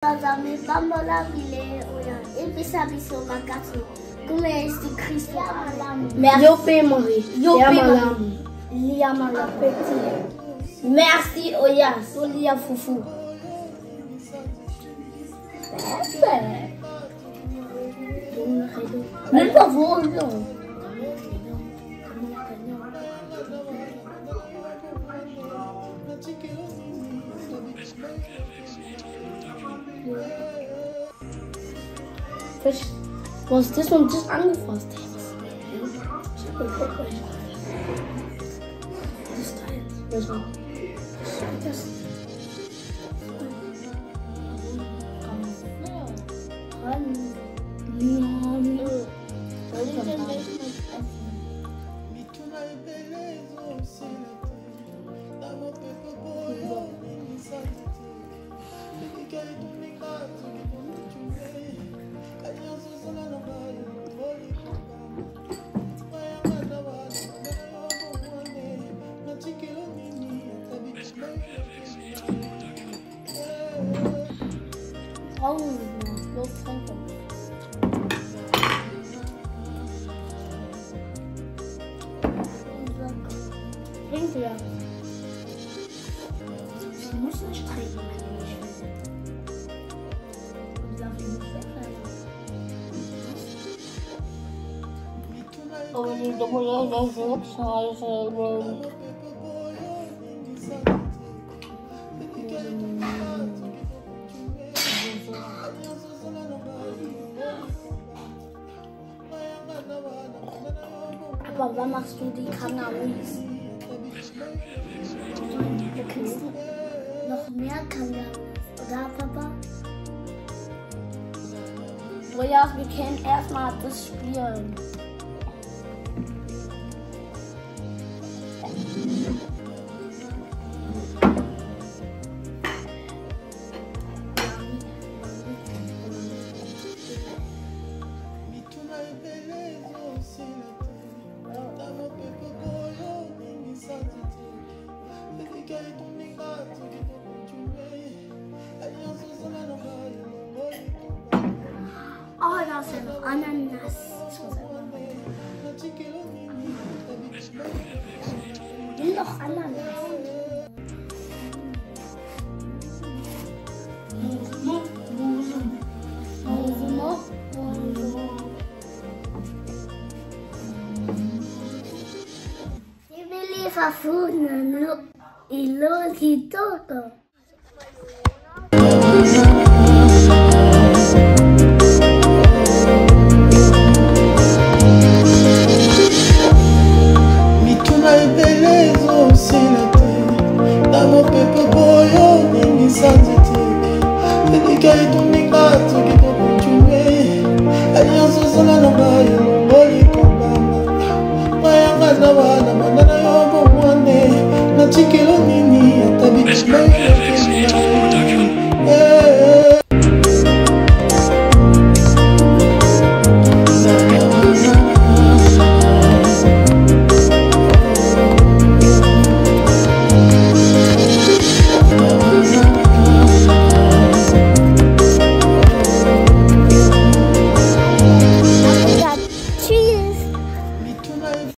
Azami bambola vile oya epesa biso makasi kume esti Kristo merci Yopé Marie Lia Marie Petit merci oya Solia Foufou même pas vous non Fish. Was this one just angefasst? This time. This one. This. Oh, no temper. Bringt ja. Sie muss nicht trinken, Oh, die Doppel ist so scheiße. Aber wann machst du die Kangaroos? Du kannst noch mehr Kangaroos, oder Papa? So ja, wir können erstmal das spielen. Oh, da ist ja noch Ananas. Ich will doch Ananas. Ich will lieber Fuhren, y todo. Chikelo nini atabi